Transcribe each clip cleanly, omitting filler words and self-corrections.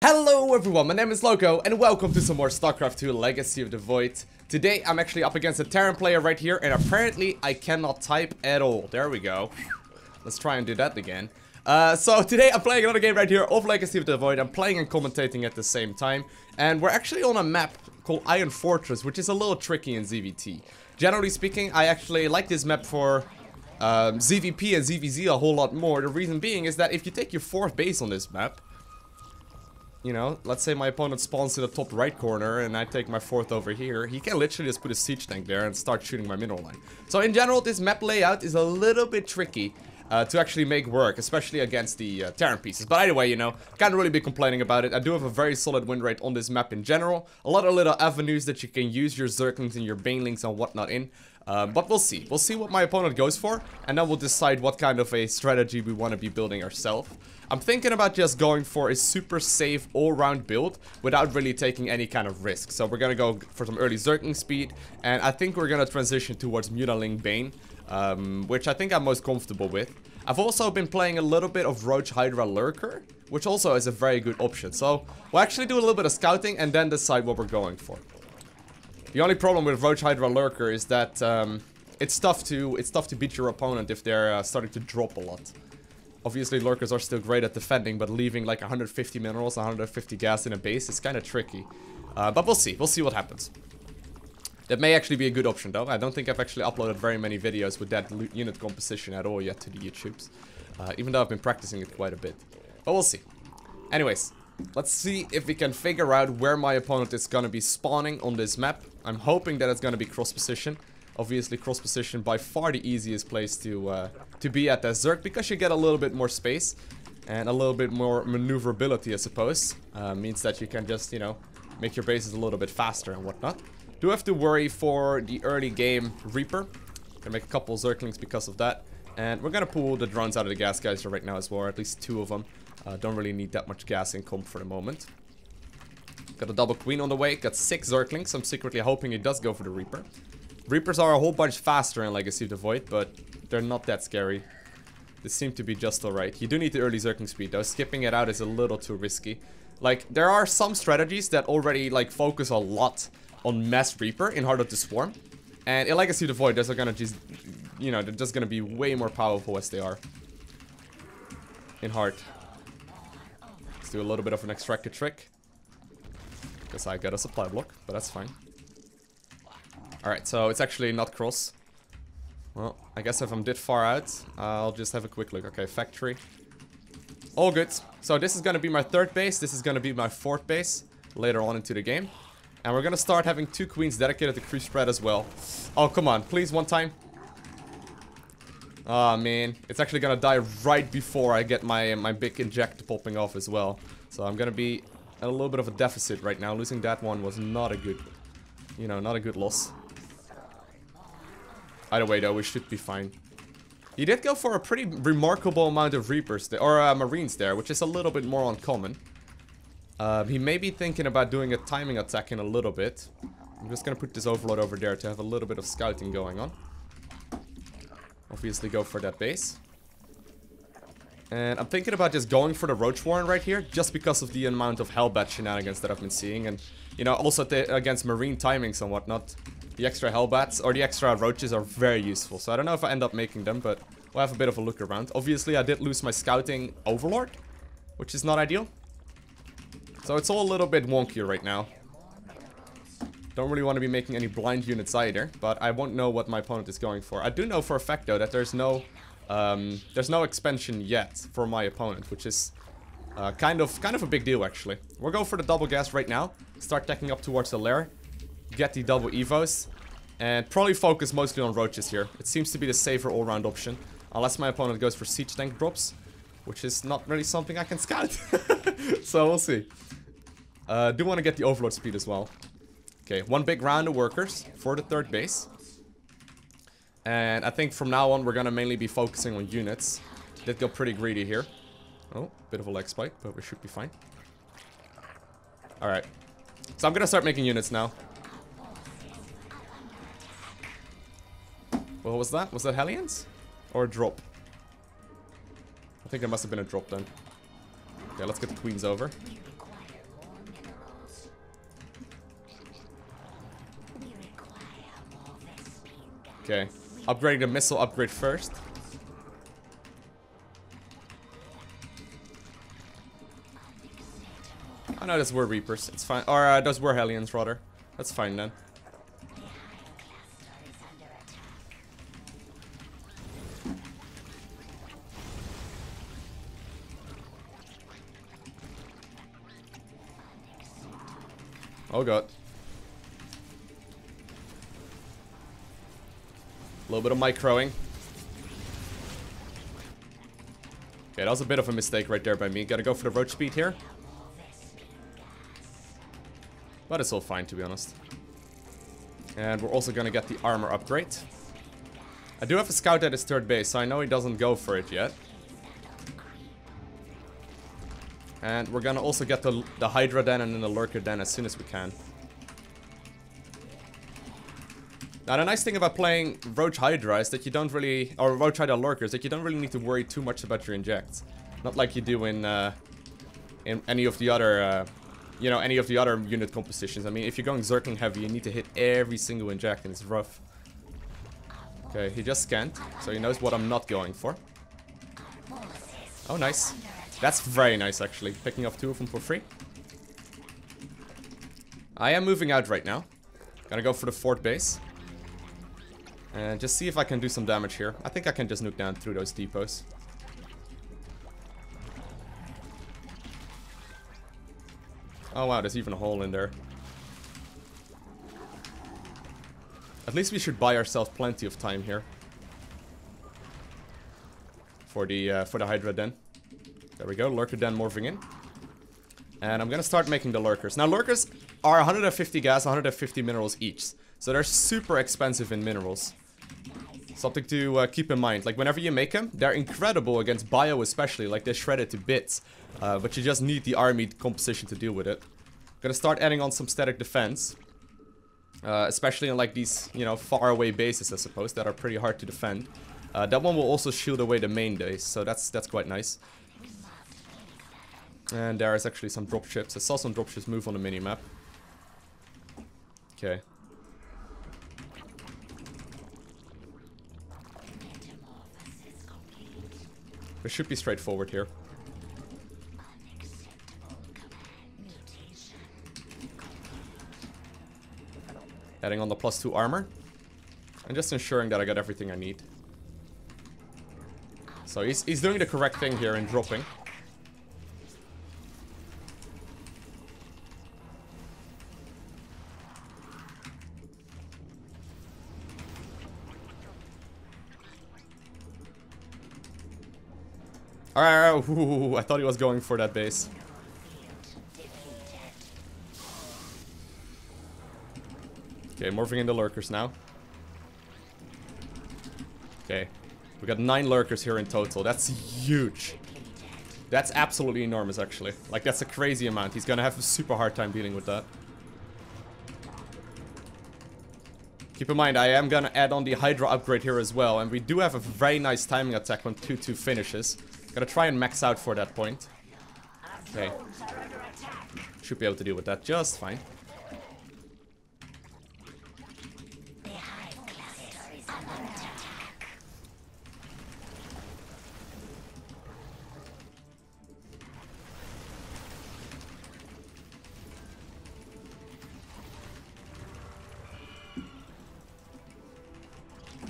Hello everyone, my name is Loko and welcome to some more StarCraft 2 Legacy of the Void. Today I'm actually up against a Terran player right here and apparently I cannot type at all. There we go. Let's try and do that again. So today I'm playing another game right here of Legacy of the Void. I'm playing and commentating at the same time. And we're actually on a map called Iron Fortress, which is a little tricky in ZVT. Generally speaking, I actually like this map for ZVP and ZVZ a whole lot more. The reason being is that if you take your fourth base on this map, you know, let's say my opponent spawns in the top right corner and I take my fourth over here, he can literally just put a siege tank there and start shooting my mineral line. So in general, this map layout is a little bit tricky to actually make work, especially against the Terran pieces. But either way, you know, can't really be complaining about it. I do have a very solid win rate on this map in general. A lot of little avenues that you can use your Zerglings and your Banelings and whatnot in. But we'll see. We'll see what my opponent goes for, and then we'll decide what kind of a strategy we want to be building ourselves. I'm thinking about just going for a super safe all-round build without really taking any kind of risk. So we're going to go for some early Zergling speed, and I think we're going to transition towards Mutalisk Bane, which I think I'm most comfortable with. I've also been playing a little bit of Roach, Hydra, Lurker, which also is a very good option. So we'll actually do a little bit of scouting and then decide what we're going for. The only problem with Roach, Hydra, Lurker is that it's tough to beat your opponent if they're starting to drop a lot. Obviously, Lurkers are still great at defending, but leaving like 150 minerals, 150 gas in a base is kind of tricky. But we'll see. We'll see what happens. That may actually be a good option, though. I don't think I've actually uploaded very many videos with that unit composition at all yet to the YouTubes. Even though I've been practicing it quite a bit. But we'll see. Anyways, let's see if we can figure out where my opponent is going to be spawning on this map. I'm hoping that it's going to be cross position. Obviously, cross position by far the easiest place to be at as Zerg, because you get a little bit more space and a little bit more maneuverability, I suppose. Means that you can just, you know, make your bases a little bit faster and whatnot. Do have to worry for the early game Reaper. Gonna make a couple Zerglings because of that. And we're gonna pull the drones out of the gas geyser right now as well, or at least 2 of them. Don't really need that much gas in comp for the moment. Got a double queen on the way, got 6 Zerglings. I'm secretly hoping he does go for the Reaper. Reapers are a whole bunch faster in Legacy of the Void, but they're not that scary. They seem to be just alright. You do need the early Zergling speed though. Skipping it out is a little too risky. Like, there are some strategies that already, like, focus a lot on mass Reaper in Harder to Swarm. And in Legacy of the Void, those are gonna just, you know, they're just gonna be way more powerful as they are in Hard. Let's do a little bit of an extractor trick. Because I got a supply block, but that's fine. Alright, so it's actually not cross. Well, I guess if I'm dit far out, I'll just have a quick look. Okay, factory. All good. So this is gonna be my 3rd base. This is gonna be my 4th base later on into the game. And we're gonna start having 2 queens dedicated to creep spread as well. Oh, come on. Please, one time. Oh, man. It's actually gonna die right before I get my big inject popping off as well. So I'm gonna be at a little bit of a deficit right now. Losing that one was not a good, you know, not a good loss. Either way, though, we should be fine. He did go for a pretty remarkable amount of Reapers there, or Marines there, which is a little bit more uncommon. He may be thinking about doing a timing attack in a little bit. I'm just gonna put this Overlord over there to have a little bit of scouting going on. Obviously go for that base. And I'm thinking about just going for the Roach Warren right here, just because of the amount of Hellbat shenanigans that I've been seeing. And, you know, also against Marine timings and whatnot. The extra Hellbats, or the extra Roaches, are very useful. So I don't know if I end up making them, but we'll have a bit of a look around. Obviously, I did lose my scouting Overlord, which is not ideal. So it's all a little bit wonky right now. Don't really want to be making any blind units either, but I won't know what my opponent is going for. I do know for a fact, though, that there's no expansion yet for my opponent, which is kind of a big deal, actually. We'll go for the double gas right now. Start teching up towards the lair. Get the double evos. And probably focus mostly on Roaches here. It seems to be the safer all-round option. Unless my opponent goes for siege tank drops, which is not really something I can scout. So we'll see. Do want to get the Overlord speed as well. Okay, 1 big round of workers for the 3rd base. And I think from now on we're gonna mainly be focusing on units. Did go pretty greedy here. Oh, bit of a leg spike, but we should be fine. Alright. So I'm gonna start making units now. What was that? Was that Hellions? Or a drop? I think it must have been a drop then. Okay, let's get the queens over. Okay. Upgrading the missile upgrade first. Oh no, those were Reapers. It's fine. Or those were Hellions, rather. That's fine then. Oh god. A little bit of microing. Okay, that was a bit of a mistake right there by me. Gotta go for the Roach speed here. But it's all fine, to be honest. And we're also gonna get the armor upgrade. I do have a scout at his third base, so I know he doesn't go for it yet. And we're gonna also get the Hydra den and then the Lurker den as soon as we can. Now the nice thing about playing Roach Hydra is that you don't really, or Roach Hydra Lurkers, that you don't really need to worry too much about your injects. Not like you do in any of the other, you know, any of the other unit compositions. I mean, if you're going Zergling heavy, you need to hit every single inject and it's rough. Okay, he just scanned, so he knows what I'm not going for. Oh, nice. That's very nice, actually. Picking up 2 of them for free. I am moving out right now. Gonna go for the 4th base. And just see if I can do some damage here. I think I can just nuke down through those depots. Oh wow, there's even a hole in there. At least we should buy ourselves plenty of time here. For the Hydra den. There we go, Lurker den morphing in. And I'm gonna start making the Lurkers. Now Lurkers are 150 gas, 150 minerals each. So they're super expensive in minerals. Something to keep in mind. Like whenever you make them, they're incredible against bio especially. Like they shred it to bits. But you just need the army composition to deal with it. Gonna start adding on some static defense. Especially in like these, you know, far away bases I suppose that are pretty hard to defend. That one will also shield away the main base, so that's quite nice. And there is actually some dropships. I saw some dropships move on the minimap. Okay. It should be straightforward here. Adding on the +2 armor. And just ensuring that I got everything I need. So he's doing the correct thing here in dropping. Alright, I thought he was going for that base. Okay, morphing in the Lurkers now. Okay, we got 9 Lurkers here in total. That's huge. That's absolutely enormous, actually. Like, that's a crazy amount. He's gonna have a super hard time dealing with that. Keep in mind, I am gonna add on the Hydra upgrade here as well. And we do have a very nice timing attack when 2-2 finishes. Gonna try and max out for that point. Okay. Should be able to deal with that just fine.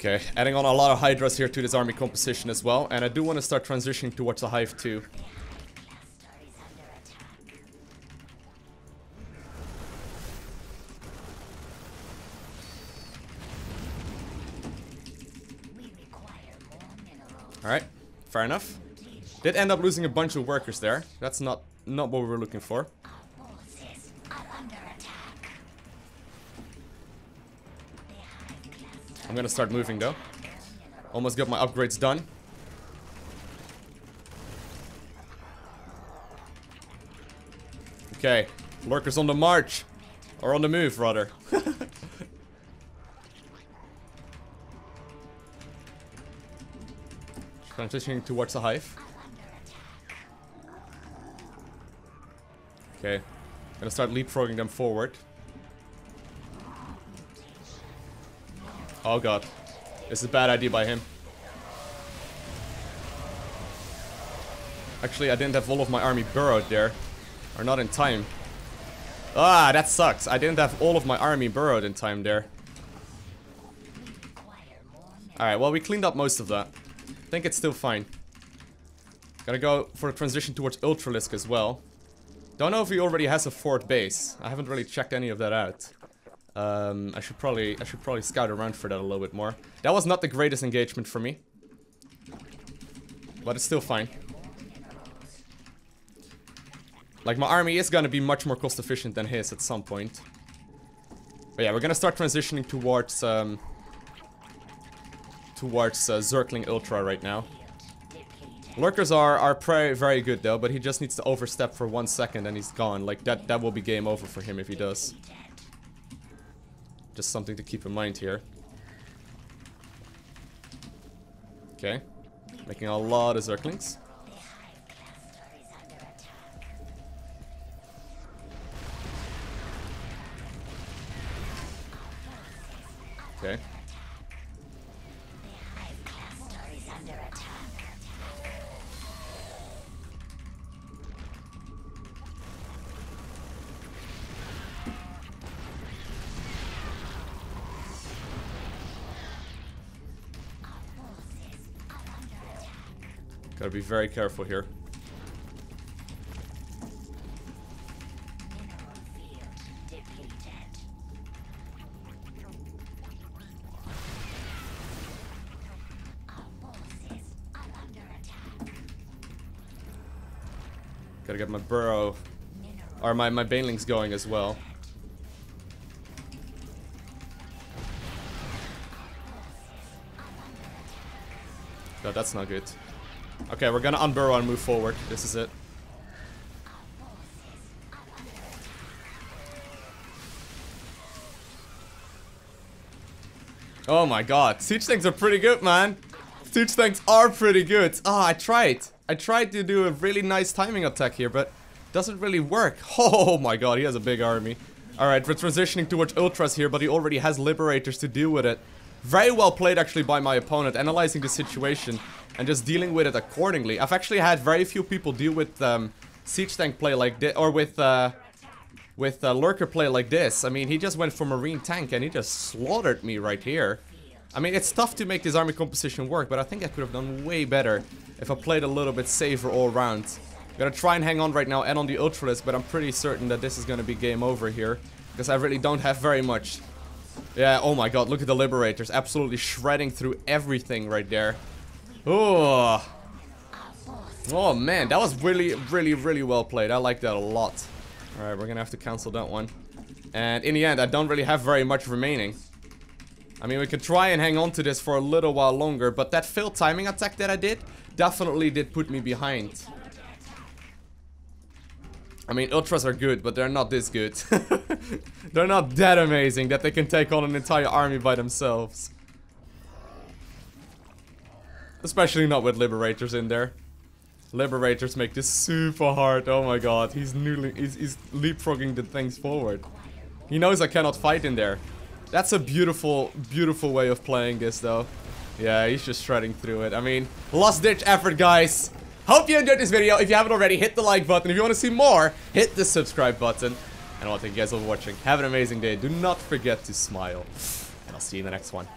Okay, adding on a lot of Hydras here to this army composition as well, and I do want to start transitioning towards the hive too. Alright, fair enough. Did end up losing a bunch of workers there. That's not what we were looking for. I'm gonna start moving though. Almost got my upgrades done. Okay, Lurkers on the march. Or on the move, rather. Transitioning towards the hive. Okay, gonna start leapfrogging them forward. Oh god. This is a bad idea by him. Actually, I didn't have all of my army burrowed there. Or not in time. Ah, that sucks. I didn't have all of my army burrowed in time there. Alright, well, we cleaned up most of that. I think it's still fine. Gotta go for a transition towards Ultralisk as well. Don't know if he already has a fort base. I haven't really checked any of that out. I should probably scout around for that a little bit more. That was not the greatest engagement for me. But it's still fine. Like, my army is gonna be much more cost efficient than his at some point. But yeah, we're gonna start transitioning towards Zergling Ultra right now. Lurkers are very good though, but he just needs to overstep for 1 second and he's gone. Like, that will be game over for him if he does. Just something to keep in mind here. Okay. Making a lot of Zerglings. Okay. Gotta be very careful here. Gotta get my burrow, or my banelings going as well. No, that's not good. Okay, we're gonna unburrow and move forward. This is it. Oh my god, siege tanks are pretty good, man. Siege tanks are pretty good. Ah, I tried to do a really nice timing attack here, but it doesn't really work. Oh my god, he has a big army. Alright, we're transitioning towards Ultras here, but he already has Liberators to deal with it. Very well played actually by my opponent, analyzing the situation and just dealing with it accordingly. I've actually had very few people deal with siege tank play like this, or with Lurker play like this. I mean, he just went for Marine tank and he just slaughtered me right here. I mean, it's tough to make this army composition work, but I think I could have done way better if I played a little bit safer all around. I'm gonna try and hang on right now and on the Ultralisk, but I'm pretty certain that this is gonna be game over here, because I really don't have very much. Yeah, oh my god, look at the Liberators, absolutely shredding through everything right there. Oh, oh man, that was really well played. I like that a lot. Alright, we're gonna have to cancel that one. And in the end, I don't really have very much remaining. I mean, we could try and hang on to this for a little while longer, but that failed timing attack that I did definitely did put me behind. I mean, Ultras are good, but they're not this good. They're not that amazing that they can take on an entire army by themselves. Especially not with Liberators in there. Liberators make this super hard. Oh my god, he's leapfrogging the things forward. He knows I cannot fight in there. That's a beautiful way of playing this though. Yeah, he's just shredding through it. I mean, last ditch effort, guys. Hope you enjoyed this video. If you haven't already, hit the like button. If you want to see more, hit the subscribe button. And I want to thank you guys for watching. Have an amazing day. Do not forget to smile. And I'll see you in the next one.